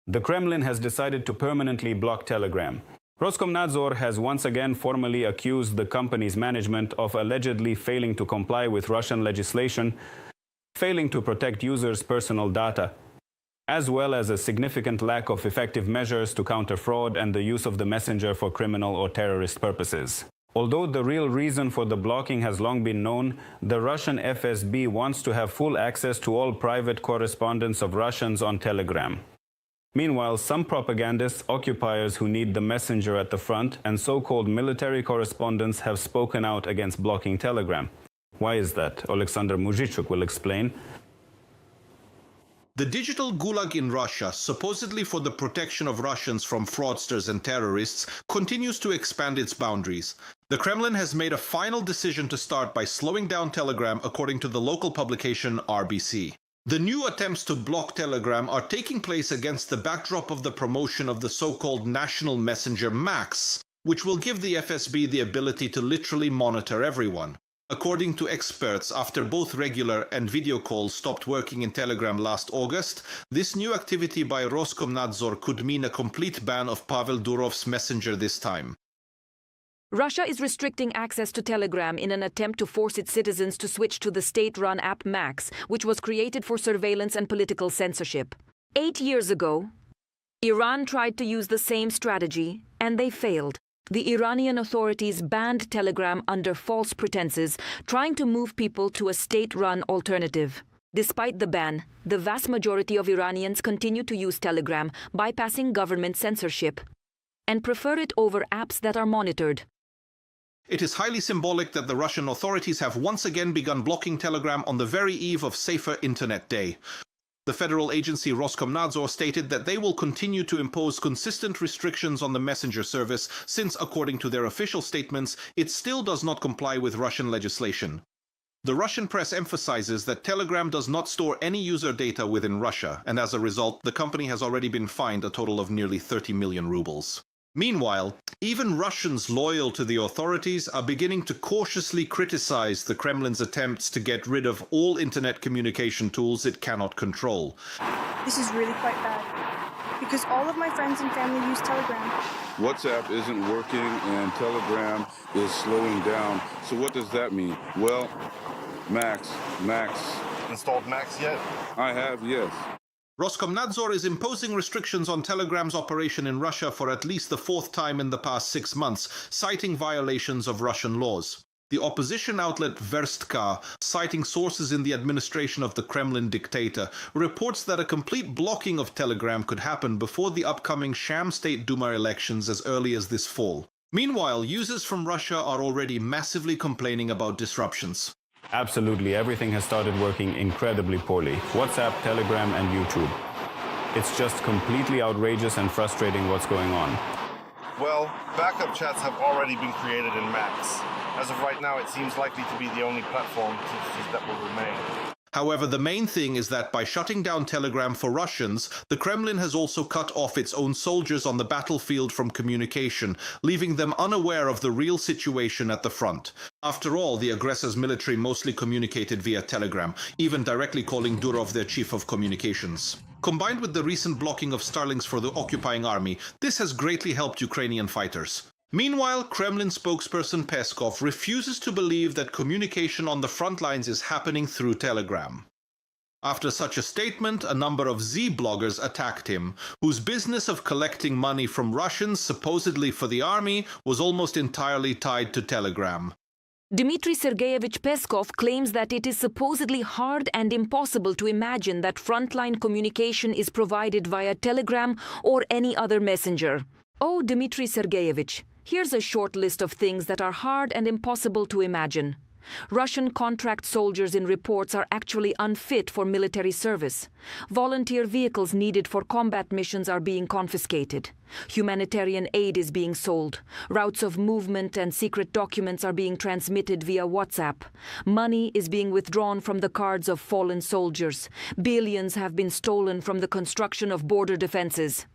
The Kremlin has decided to permanently block Telegram. Roskomnadzor has once again formally accused the company's management of allegedly failing to comply with Russian legislation, failing to protect users' personal data, as well as a significant lack of effective measures to counter fraud and the use of the messenger for criminal or terrorist purposes. Although the real reason for the blocking has long been known, the Russian FSB wants to have full access to all private correspondence of Russians on Telegram. Meanwhile, some propagandists, occupiers who need the messenger at the front, and so-called military correspondents have spoken out against blocking Telegram. Why is that? Alexander Muzhichuk will explain. The digital gulag in Russia, supposedly for the protection of Russians from fraudsters and terrorists, continues to expand its boundaries. The Kremlin has made a final decision to start by slowing down Telegram, according to the local publication RBC. The new attempts to block Telegram are taking place against the backdrop of the promotion of the so-called national messenger Max, which will give the FSB the ability to literally monitor everyone. According to experts, after both regular and video calls stopped working in Telegram last August, this new activity by Roskomnadzor could mean a complete ban of Pavel Durov's messenger this time. Russia is restricting access to Telegram in an attempt to force its citizens to switch to the state-run app Max, which was created for surveillance and political censorship. 8 years ago, Iran tried to use the same strategy, and they failed. The Iranian authorities banned Telegram under false pretenses, trying to move people to a state-run alternative. Despite the ban, the vast majority of Iranians continue to use Telegram, bypassing government censorship, and prefer it over apps that are monitored. It is highly symbolic that the Russian authorities have once again begun blocking Telegram on the very eve of Safer Internet Day. The federal agency Roskomnadzor stated that they will continue to impose consistent restrictions on the messenger service since, according to their official statements, it still does not comply with Russian legislation. The Russian press emphasizes that Telegram does not store any user data within Russia, and as a result, the company has already been fined a total of nearly 30 million rubles. Meanwhile, even Russians loyal to the authorities are beginning to cautiously criticize the Kremlin's attempts to get rid of all internet communication tools it cannot control. This is really quite bad, because all of my friends and family use Telegram. WhatsApp isn't working and Telegram is slowing down. So what does that mean? Well, Max. Installed Max yet? I have, yes. Roskomnadzor is imposing restrictions on Telegram's operation in Russia for at least the 4th time in the past 6 months, citing violations of Russian laws. The opposition outlet Verstka, citing sources in the administration of the Kremlin dictator, reports that a complete blocking of Telegram could happen before the upcoming sham State Duma elections as early as this fall. Meanwhile, users from Russia are already massively complaining about disruptions. Absolutely, everything has started working incredibly poorly. WhatsApp, Telegram, and YouTube. It's just completely outrageous and frustrating what's going on. Well, backup chats have already been created in Max. As of right now, it seems likely to be the only platform that will remain. However, the main thing is that by shutting down Telegram for Russians, the Kremlin has also cut off its own soldiers on the battlefield from communication, leaving them unaware of the real situation at the front. After all, the aggressor's military mostly communicated via Telegram, even directly calling Durov their chief of communications. Combined with the recent blocking of Starlinks for the occupying army, this has greatly helped Ukrainian fighters. Meanwhile, Kremlin spokesperson Peskov refuses to believe that communication on the front lines is happening through Telegram. After such a statement, a number of Z-bloggers attacked him, whose business of collecting money from Russians supposedly for the army was almost entirely tied to Telegram. Dmitry Sergeyevich Peskov claims that it is supposedly hard and impossible to imagine that frontline communication is provided via Telegram or any other messenger. Oh, Dmitry Sergeyevich, here's a short list of things that are hard and impossible to imagine. Russian contract soldiers in reports are actually unfit for military service. Volunteer vehicles needed for combat missions are being confiscated. Humanitarian aid is being sold. Routes of movement and secret documents are being transmitted via WhatsApp. Money is being withdrawn from the cards of fallen soldiers. Billions have been stolen from the construction of border defenses.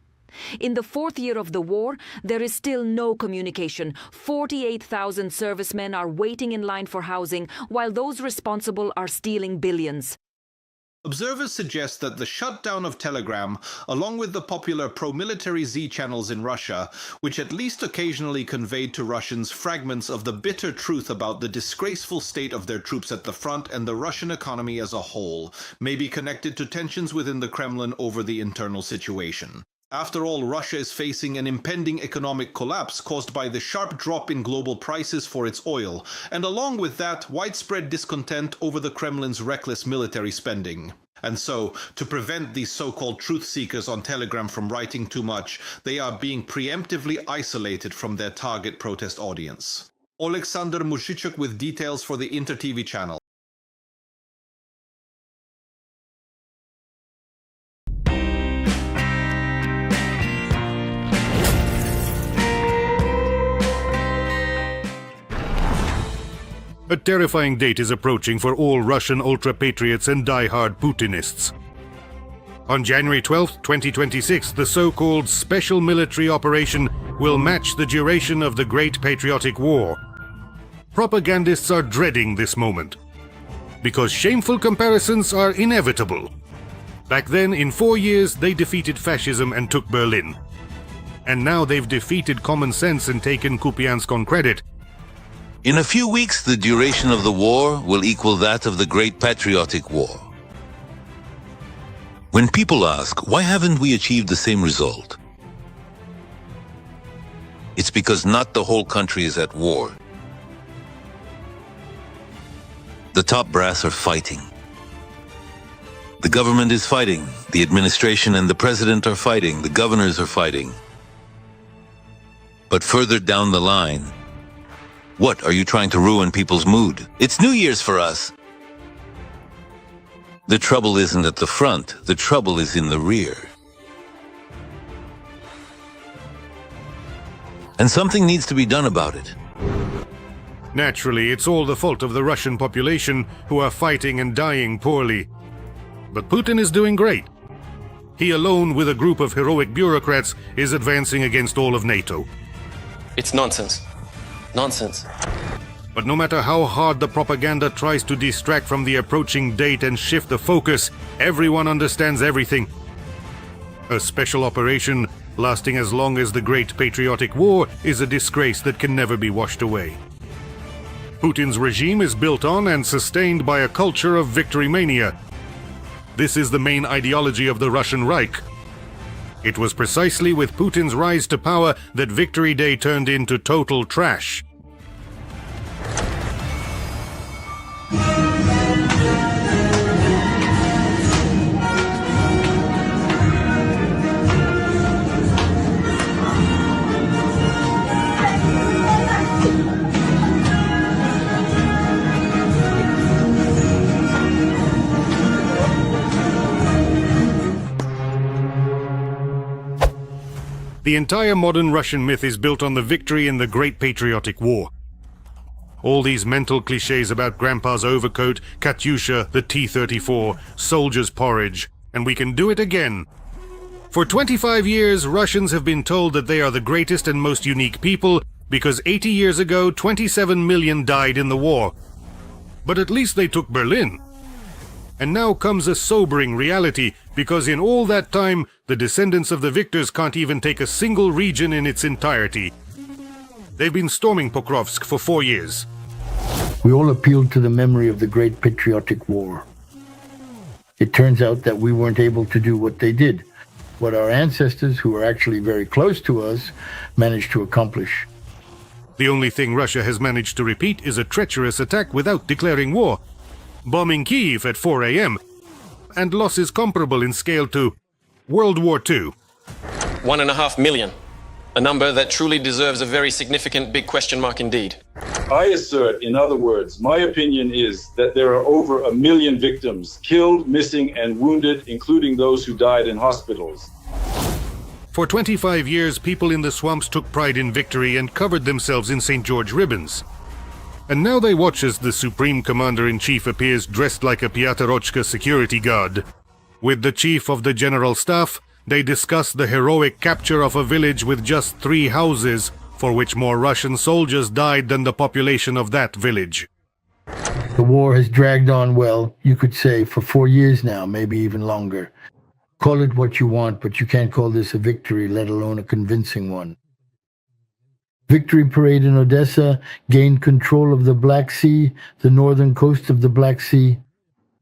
In the 4th year of the war, there is still no communication. 48,000 servicemen are waiting in line for housing, while those responsible are stealing billions. Observers suggest that the shutdown of Telegram, along with the popular pro-military Z channels in Russia, which at least occasionally conveyed to Russians fragments of the bitter truth about the disgraceful state of their troops at the front and the Russian economy as a whole, may be connected to tensions within the Kremlin over the internal situation. After all, Russia is facing an impending economic collapse caused by the sharp drop in global prices for its oil, and along with that, widespread discontent over the Kremlin's reckless military spending. And so, to prevent these so-called truth seekers on Telegram from writing too much, they are being preemptively isolated from their target protest audience. Alexander Mushichuk with details for the Inter TV channel. A terrifying date is approaching for all Russian ultra-patriots and die-hard Putinists. On January 12, 2026, the so-called Special Military Operation will match the duration of the Great Patriotic War. Propagandists are dreading this moment, because shameful comparisons are inevitable. Back then, in 4 years, they defeated fascism and took Berlin. And now they've defeated common sense and taken Kupiansk on credit. In a few weeks, the duration of the war will equal that of the Great Patriotic War. When people ask, why haven't we achieved the same result? It's because not the whole country is at war. The top brass are fighting. The government is fighting. The administration and the president are fighting. The governors are fighting. But further down the line, what, are you trying to ruin people's mood? It's New Year's for us. The trouble isn't at the front, the trouble is in the rear. And something needs to be done about it. Naturally, it's all the fault of the Russian population who are fighting and dying poorly. But Putin is doing great. He alone, with a group of heroic bureaucrats, is advancing against all of NATO. It's nonsense. Nonsense. But no matter how hard the propaganda tries to distract from the approaching date and shift the focus, everyone understands everything. A special operation lasting as long as the Great Patriotic War is a disgrace that can never be washed away. Putin's regime is built on and sustained by a culture of victory mania. This is the main ideology of the Russian Reich. It was precisely with Putin's rise to power that Victory Day turned into total trash. The entire modern Russian myth is built on the victory in the Great Patriotic War. All these mental cliches about Grandpa's overcoat, Katyusha, the T-34, soldier's porridge, and we can do it again. For 25 years, Russians have been told that they are the greatest and most unique people because 80 years ago, 27 million died in the war. But at least they took Berlin. And now comes a sobering reality, because in all that time, the descendants of the victors can't even take a single region in its entirety. They've been storming Pokrovsk for 4 years. We all appealed to the memory of the Great Patriotic War. It turns out that we weren't able to do what they did, what our ancestors, who were actually very close to us, managed to accomplish. The only thing Russia has managed to repeat is a treacherous attack without declaring war, bombing Kyiv at 4 a.m., and losses comparable in scale to World War II. 1.5 million. A number that truly deserves a very significant big question mark indeed. I assert, in other words, my opinion is that there are over 1 million victims, killed, missing, and wounded, including those who died in hospitals. For 25 years, people in the swamps took pride in victory and covered themselves in St. George ribbons. And now they watch as the Supreme Commander-in-Chief appears dressed like a Piotr security guard. With the Chief of the General Staff, they discuss the heroic capture of a village with just 3 houses, for which more Russian soldiers died than the population of that village. The war has dragged on, well, you could say, for 4 years now, maybe even longer. Call it what you want, but you can't call this a victory, let alone a convincing one. Victory parade in Odessa gained control of the Black Sea, the northern coast of the Black Sea,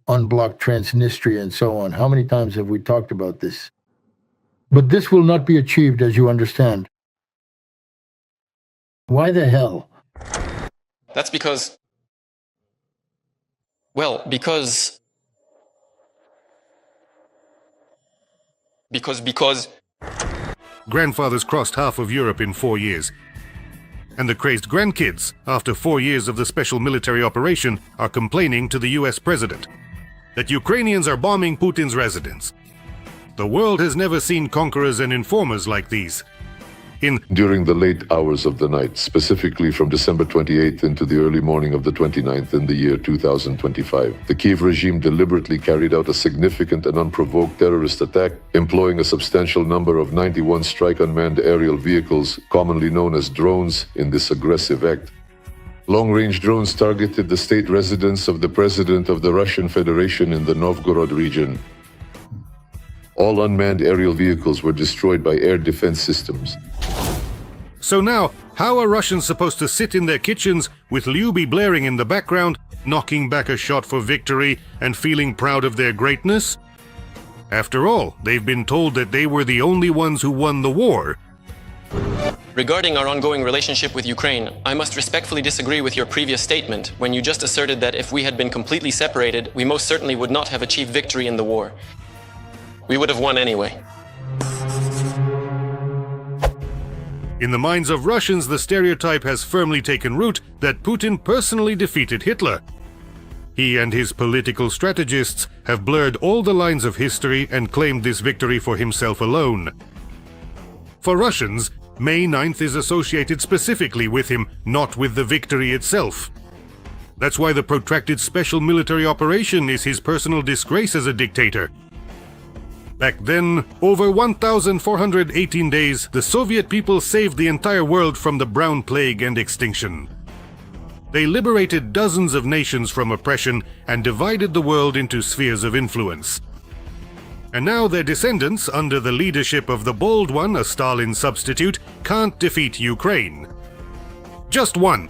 unblocked Transnistria, and so on. How many times have we talked about this? But this will not be achieved, as you understand. Why the hell? That's because... Well, because... Grandfathers crossed half of Europe in 4 years. And the crazed grandkids, after 4 years of the special military operation, are complaining to the US president that Ukrainians are bombing Putin's residence. The world has never seen conquerors and informers like these. During the late hours of the night, specifically from December 28th into the early morning of the 29th in the year 2025, the Kiev regime deliberately carried out a significant and unprovoked terrorist attack, employing a substantial number of 91 strike unmanned aerial vehicles, commonly known as drones, in this aggressive act. Long-range drones targeted the state residence of the President of the Russian Federation in the Novgorod region. All unmanned aerial vehicles were destroyed by air defense systems. So now, how are Russians supposed to sit in their kitchens with Lyubi blaring in the background, knocking back a shot for victory and feeling proud of their greatness? After all, they've been told that they were the only ones who won the war. Regarding our ongoing relationship with Ukraine, I must respectfully disagree with your previous statement when you just asserted that if we had been completely separated, we most certainly would not have achieved victory in the war. We would have won anyway. In the minds of Russians, the stereotype has firmly taken root that Putin personally defeated Hitler. He and his political strategists have blurred all the lines of history and claimed this victory for himself alone. For Russians, May 9th is associated specifically with him, not with the victory itself. That's why the protracted special military operation is his personal disgrace as a dictator. Back then, over 1,418 days, the Soviet people saved the entire world from the Brown Plague and extinction. They liberated dozens of nations from oppression and divided the world into spheres of influence. And now their descendants, under the leadership of the bold one, a Stalin substitute, can't defeat Ukraine. Just one.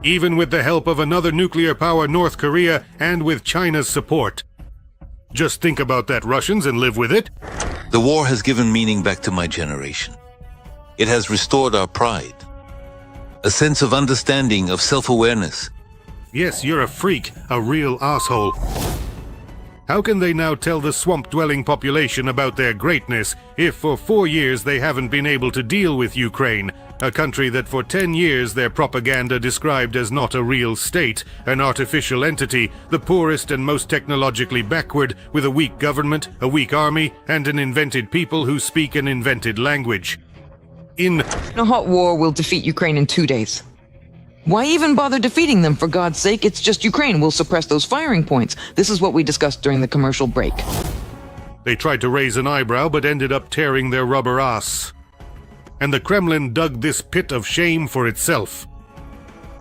Even with the help of another nuclear power, North Korea, and with China's support. Just think about that, Russians, and live with it. The war has given meaning back to my generation. It has restored our pride, a sense of understanding, of self-awareness. Yes, you're a freak, a real asshole. How can they now tell the swamp-dwelling population about their greatness if for 4 years they haven't been able to deal with Ukraine, a country that for 10 years their propaganda described as not a real state, an artificial entity, the poorest and most technologically backward, with a weak government, a weak army, and an invented people who speak an invented language? A hot war will defeat Ukraine in 2 days. Why even bother defeating them, for God's sake? It's just Ukraine will suppress those firing points. This is what we discussed during the commercial break. They tried to raise an eyebrow, but ended up tearing their rubber ass. And the Kremlin dug this pit of shame for itself.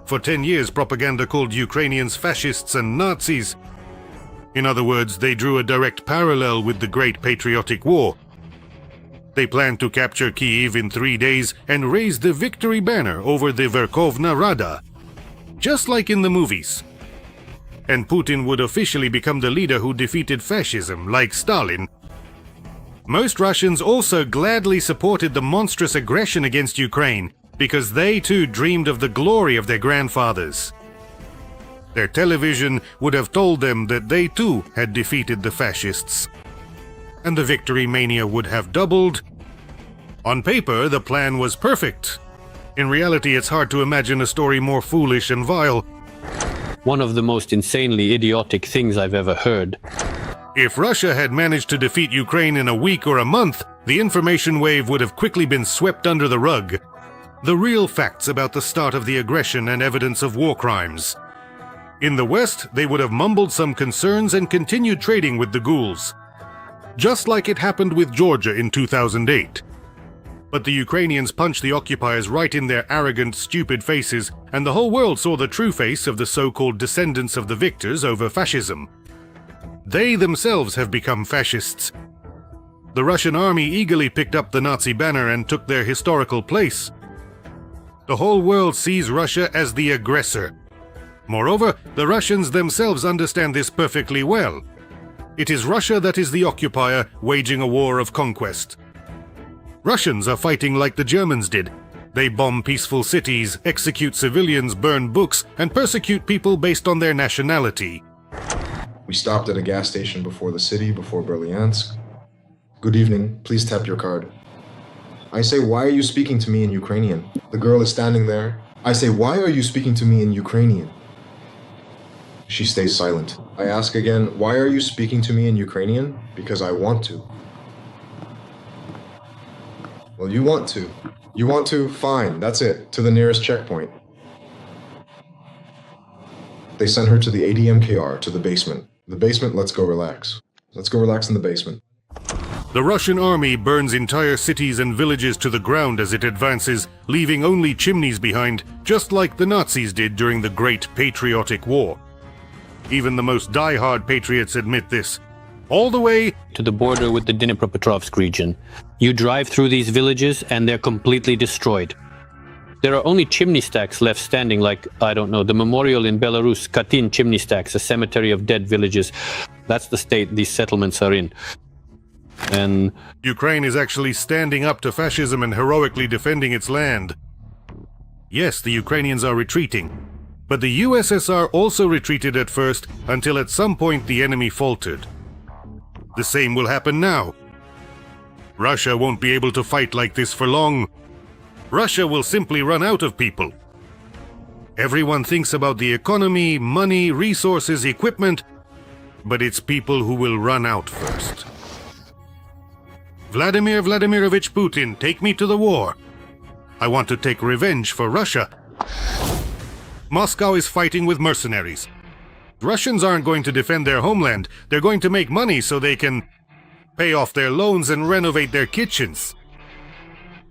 For 10 years, propaganda called Ukrainians fascists and Nazis. In other words, they drew a direct parallel with the Great Patriotic War. They planned to capture Kyiv in 3 days and raise the victory banner over the Verkhovna Rada, just like in the movies. And Putin would officially become the leader who defeated fascism, like Stalin. Most Russians also gladly supported the monstrous aggression against Ukraine, because they too dreamed of the glory of their grandfathers. Their television would have told them that they too had defeated the fascists. And the victory mania would have doubled. On paper, the plan was perfect. In reality, it's hard to imagine a story more foolish and vile. One of the most insanely idiotic things I've ever heard. If Russia had managed to defeat Ukraine in a week or a month, the information wave would have quickly been swept under the rug. The real facts about the start of the aggression and evidence of war crimes. In the West, they would have mumbled some concerns and continued trading with the ghouls. Just like it happened with Georgia in 2008. But the Ukrainians punched the occupiers right in their arrogant, stupid faces, and the whole world saw the true face of the so-called descendants of the victors over fascism. They themselves have become fascists. The Russian army eagerly picked up the Nazi banner and took their historical place. The whole world sees Russia as the aggressor. Moreover, the Russians themselves understand this perfectly well. It is Russia that is the occupier, waging a war of conquest. Russians are fighting like the Germans did. They bomb peaceful cities, execute civilians, burn books, and persecute people based on their nationality. We stopped at a gas station before the city, before Berlyansk. Good evening, please tap your card. I say, why are you speaking to me in Ukrainian? The girl is standing there. I say, why are you speaking to me in Ukrainian? She stays silent. I ask again, why are you speaking to me in Ukrainian? Because I want to. Well, you want to. You want to? Fine, that's it. To the nearest checkpoint. They sent her to the ADMKR, to the basement. The basement, let's go relax. Let's go relax in the basement. The Russian army burns entire cities and villages to the ground as it advances, leaving only chimneys behind, just like the Nazis did during the Great Patriotic War. Even the most die-hard patriots admit this. All the way to the border with the Dnipropetrovsk region. You drive through these villages and they're completely destroyed. There are only chimney stacks left standing, like, I don't know, the memorial in Belarus, Katyn chimney stacks, a cemetery of dead villages. That's the state these settlements are in. And Ukraine is actually standing up to fascism and heroically defending its land. Yes, the Ukrainians are retreating. But the USSR also retreated at first, until at some point the enemy faltered. The same will happen now. Russia won't be able to fight like this for long. Russia will simply run out of people. Everyone thinks about the economy, money, resources, equipment, but it's people who will run out first. Vladimir Vladimirovich Putin, take me to the war. I want to take revenge for Russia. Moscow is fighting with mercenaries. Russians aren't going to defend their homeland. They're going to make money so they can pay off their loans and renovate their kitchens.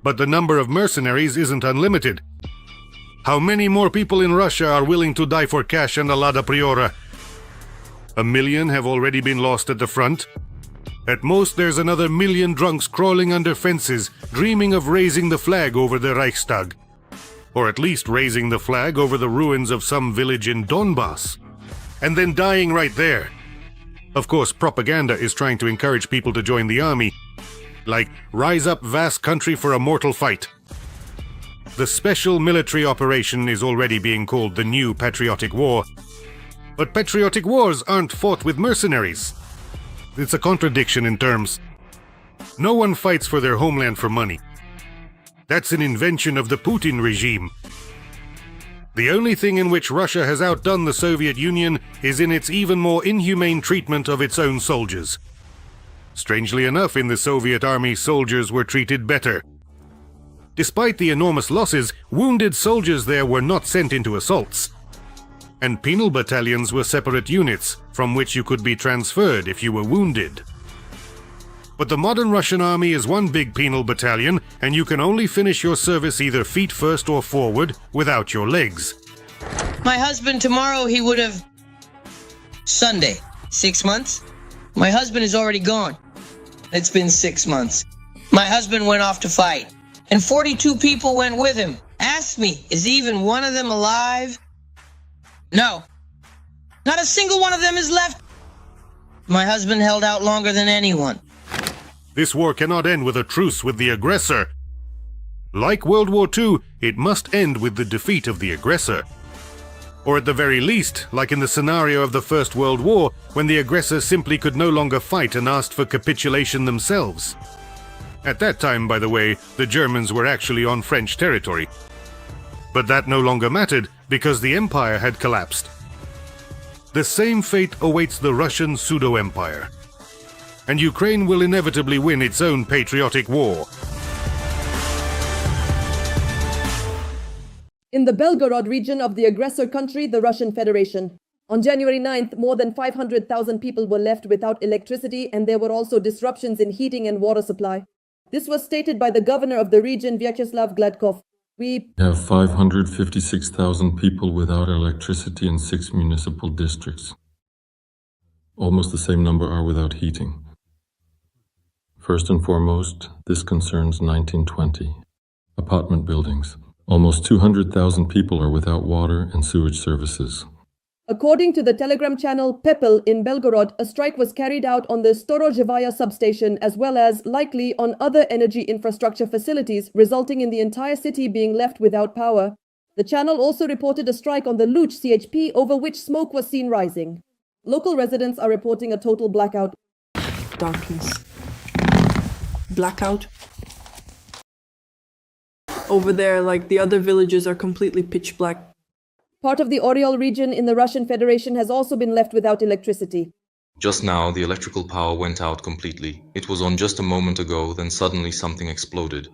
But the number of mercenaries isn't unlimited. How many more people in Russia are willing to die for cash and a Lada Priora? 1 million have already been lost at the front. At most, there's another 1 million drunks crawling under fences, dreaming of raising the flag over the Reichstag. Or at least raising the flag over the ruins of some village in Donbass. And then dying right there. Of course, propaganda is trying to encourage people to join the army. Like, rise up, vast country, for a mortal fight. The special military operation is already being called the New Patriotic War. But patriotic wars aren't fought with mercenaries. It's a contradiction in terms. No one fights for their homeland for money. That's an invention of the Putin regime. The only thing in which Russia has outdone the Soviet Union is in its even more inhumane treatment of its own soldiers. Strangely enough, in the Soviet army, soldiers were treated better. Despite the enormous losses, wounded soldiers there were not sent into assaults. And penal battalions were separate units, from which you could be transferred if you were wounded. But the modern Russian army is one big penal battalion, and you can only finish your service either feet first or forward, without your legs. My husband, tomorrow he would have... Sunday. 6 months? My husband is already gone. It's been 6 months. My husband went off to fight, and 42 people went with him. Ask me, is even one of them alive? No. Not a single one of them is left. My husband held out longer than anyone. This war cannot end with a truce with the aggressor. Like World War II, it must end with the defeat of the aggressor. Or at the very least, like in the scenario of the First World War, when the aggressor simply could no longer fight and asked for capitulation themselves. At that time, by the way, the Germans were actually on French territory. But that no longer mattered, because the empire had collapsed. The same fate awaits the Russian pseudo-empire. And Ukraine will inevitably win its own patriotic war. In the Belgorod region of the aggressor country, the Russian Federation. On January 9th, more than 500,000 people were left without electricity, and there were also disruptions in heating and water supply. This was stated by the governor of the region, Vyacheslav Gladkov. We have 556,000 people without electricity in 6 municipal districts. Almost the same number are without heating. First and foremost, this concerns 1920 apartment buildings. Almost 200,000 people are without water and sewage services. According to the Telegram channel Pepel in Belgorod, a strike was carried out on the Storozhevaya substation as well as likely on other energy infrastructure facilities, resulting in the entire city being left without power. The channel also reported a strike on the Luch CHP, over which smoke was seen rising. Local residents are reporting a total blackout. Darkness. Blackout. Over there, like the other villages, are completely pitch black. Part of the Oriol region in the Russian Federation has also been left without electricity. Just now, the electrical power went out completely. It was on just a moment ago, then suddenly something exploded.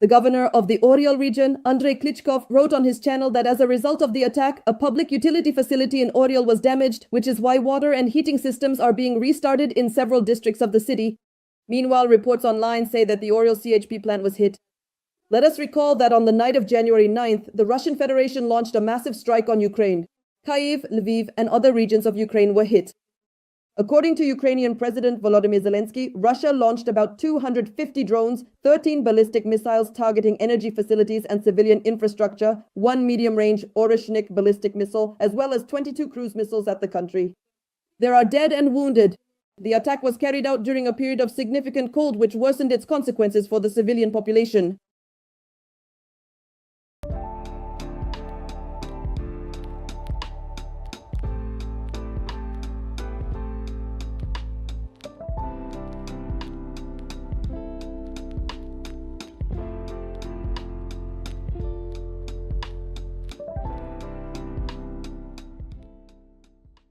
The governor of the Oriol region, Andrei Klitschkov, wrote on his channel that as a result of the attack, a public utility facility in Oriol was damaged, which is why water and heating systems are being restarted in several districts of the city. Meanwhile, reports online say that the Oriol CHP plant was hit. Let us recall that on the night of January 9th, the Russian Federation launched a massive strike on Ukraine. Kyiv, Lviv, and other regions of Ukraine were hit. According to Ukrainian President Volodymyr Zelensky, Russia launched about 250 drones, 13 ballistic missiles targeting energy facilities and civilian infrastructure, 1 medium-range Oreshnik ballistic missile, as well as 22 cruise missiles at the country. There are dead and wounded. The attack was carried out during a period of significant cold which worsened its consequences for the civilian population.